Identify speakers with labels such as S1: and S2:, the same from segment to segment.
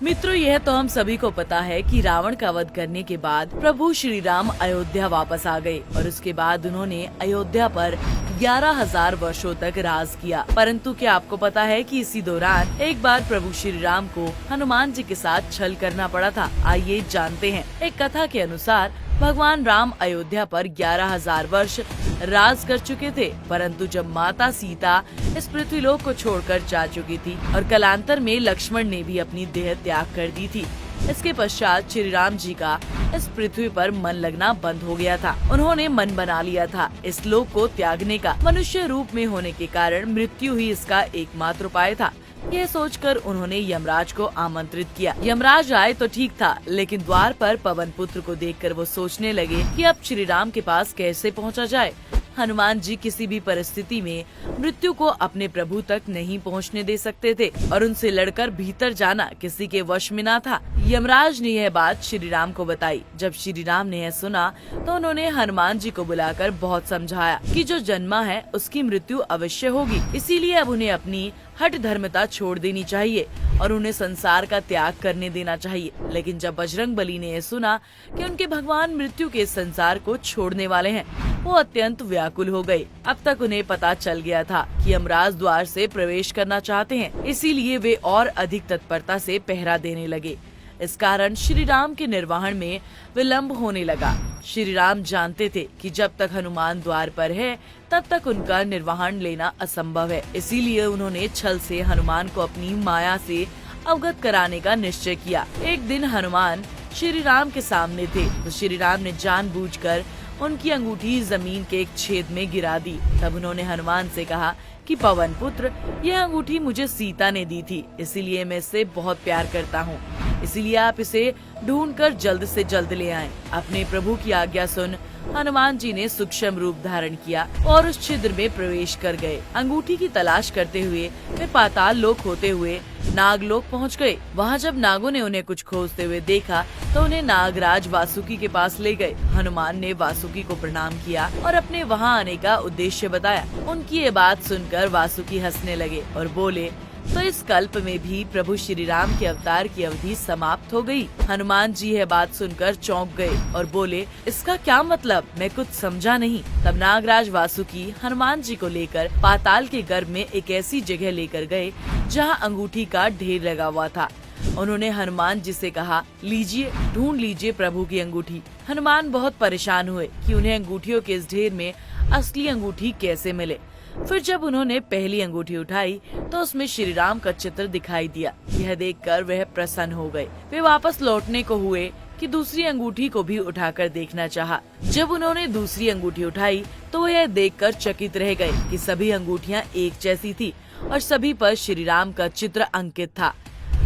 S1: मित्रों, यह तो हम सभी को पता है कि रावण का वध करने के बाद प्रभु श्री राम अयोध्या वापस आ गए और उसके बाद उन्होंने अयोध्या पर 11,000 वर्षों तक राज किया। परंतु क्या आपको पता है कि इसी दौरान एक बार प्रभु श्री राम को हनुमान जी के साथ छल करना पड़ा था। आइए जानते हैं। एक कथा के अनुसार भगवान राम अयोध्या पर 11,000 वर्ष राज कर चुके थे, परंतु जब माता सीता इस पृथ्वीलोक को छोड़कर जा चुकी थी और कालांतर में लक्ष्मण ने भी अपनी देह त्याग कर दी थी, इसके पश्चात श्री राम जी का इस पृथ्वी पर मन लगना बंद हो गया था। उन्होंने मन बना लिया था इस लोक को त्यागने का। मनुष्य रूप में होने के कारण मृत्यु ही इसका एकमात्र उपाय था। यह सोचकर उन्होंने यमराज को आमंत्रित किया। यमराज आए तो ठीक था, लेकिन द्वार पर पवन पुत्र को देखकर वो सोचने लगे कि अब श्री राम के पास कैसे पहुंचा जाए। हनुमान जी किसी भी परिस्थिति में मृत्यु को अपने प्रभु तक नहीं पहुंचने दे सकते थे और उनसे लड़कर भीतर जाना किसी के वश में न था। यमराज ने यह बात श्री राम को बताई। जब श्री राम ने यह सुना तो उन्होंने हनुमान जी को बुलाकर बहुत समझाया कि जो जन्मा है उसकी मृत्यु अवश्य होगी, इसीलिए अब उन्हें अपनी हठ धर्मता छोड़ देनी चाहिए और उन्हें संसार का त्याग करने देना चाहिए। लेकिन जब बजरंगबली ने यह सुना कि उनके भगवान मृत्यु के संसार को छोड़ने वाले हैं, वो अत्यंत व्याकुल हो गए। अब तक उन्हें पता चल गया था कि यमराज द्वार से प्रवेश करना चाहते हैं, इसीलिए वे और अधिक तत्परता से पहरा देने लगे। इस कारण श्री राम के निर्वहन में विलंब होने लगा। श्री राम जानते थे कि जब तक हनुमान द्वार पर है तब तक उनका निर्वहन लेना असंभव है, इसीलिए उन्होंने छल से हनुमान को अपनी माया से अवगत कराने का निश्चय किया। एक दिन हनुमान श्री राम के सामने थे तो श्री राम ने जानबूझकर उनकी अंगूठी जमीन के एक छेद में गिरा दी। तब उन्होंने हनुमान से कहा कि पवन पुत्र, यह अंगूठी मुझे सीता ने दी थी, इसीलिए मैं इससे बहुत प्यार करता हूँ, इसीलिए आप इसे ढूंढकर जल्द से जल्द ले आएं। अपने प्रभु की आज्ञा सुन हनुमान जी ने सूक्ष्म रूप धारण किया और उस छिद्र में प्रवेश कर गए। अंगूठी की तलाश करते हुए वे पाताल लोक होते हुए नागलोक पहुंच गए। वहां जब नागों ने उन्हें कुछ खोजते हुए देखा तो उन्हें नागराज वासुकी के पास ले गए। हनुमान ने वासुकी को प्रणाम किया और अपने वहां आने का उद्देश्य बताया। उनकी ये बात सुनकर वासुकी हंसने लगे और बोले, तो इस कल्प में भी प्रभु श्री राम के अवतार की अवधि समाप्त हो गई। हनुमान जी यह बात सुनकर चौंक गए और बोले, इसका क्या मतलब, मैं कुछ समझा नहीं। तब नागराज वासुकी हनुमान जी को लेकर पाताल के गर्भ में एक ऐसी जगह लेकर गए जहां अंगूठी का ढेर लगा हुआ था। उन्होंने हनुमान जी से कहा, लीजिए, ढूंढ लीजिए प्रभु की अंगूठी। हनुमान बहुत परेशान हुए कि उन्हें अंगूठियों के इस ढेर में असली अंगूठी कैसे मिले। फिर जब उन्होंने पहली अंगूठी उठाई तो उसमें श्री राम का चित्र दिखाई दिया। यह देखकर वह प्रसन्न हो गए। वे वापस लौटने को हुए कि दूसरी अंगूठी को भी उठाकर देखना चाहा। जब उन्होंने दूसरी अंगूठी उठाई तो वह यह देखकर चकित रह गए कि सभी अंगूठियां एक जैसी थी और सभी पर श्री राम का चित्र अंकित था।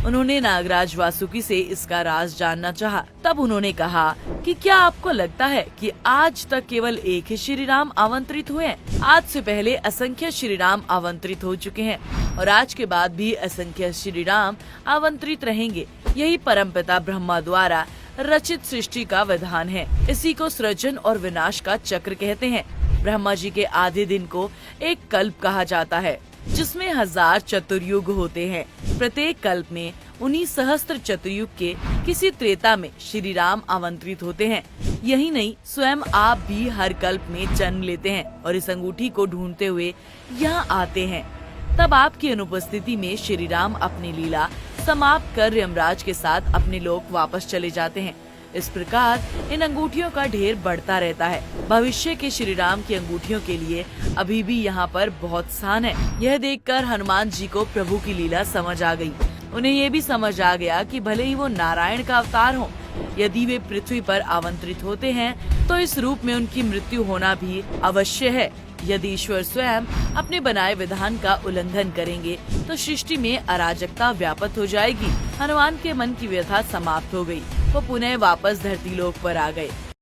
S1: उन्होंने नागराज वासुकी से इसका राज जानना चाहा। तब उन्होंने कहा कि क्या आपको लगता है कि आज तक केवल एक ही श्री राम आमंत्रित हुए हैं? आज से पहले असंख्य श्री राम आमंत्रित हो चुके हैं और आज के बाद भी असंख्य श्री राम आमंत्रित रहेंगे। यही परमपिता ब्रह्मा द्वारा रचित सृष्टि का विधान है। इसी को सृजन और विनाश का चक्र कहते हैं। ब्रह्मा जी के आधे दिन को एक कल्प कहा जाता है, जिसमें 1000 चतुर्युग होते हैं। प्रत्येक कल्प में उन्हीं सहस्त्र चतुर्युग के किसी त्रेता में श्री राम आमंत्रित होते हैं। यही नहीं, स्वयं आप भी हर कल्प में जन्म लेते हैं और इस अंगूठी को ढूंढते हुए यहाँ आते हैं। तब आपकी अनुपस्थिति में श्री राम अपनी लीला समाप्त कर यमराज के साथ अपने लोक वापस चले जाते हैं। इस प्रकार इन अंगूठियों का ढेर बढ़ता रहता है। भविष्य के श्री राम की अंगूठियों के लिए अभी भी यहाँ पर बहुत स्थान है। यह देखकर हनुमान जी को प्रभु की लीला समझ आ गई। उन्हें ये भी समझ आ गया कि भले ही वो नारायण का अवतार हो, यदि वे पृथ्वी पर आमंत्रित होते हैं तो इस रूप में उनकी मृत्यु होना भी अवश्य है। यदि ईश्वर स्वयं अपने बनाए विधान का उल्लंघन करेंगे तो सृष्टि में अराजकता व्याप्त हो जाएगी। हनुमान के मन की व्यथा समाप्त हो गई। वो पुनः वापस धरती लोक पर आ गए।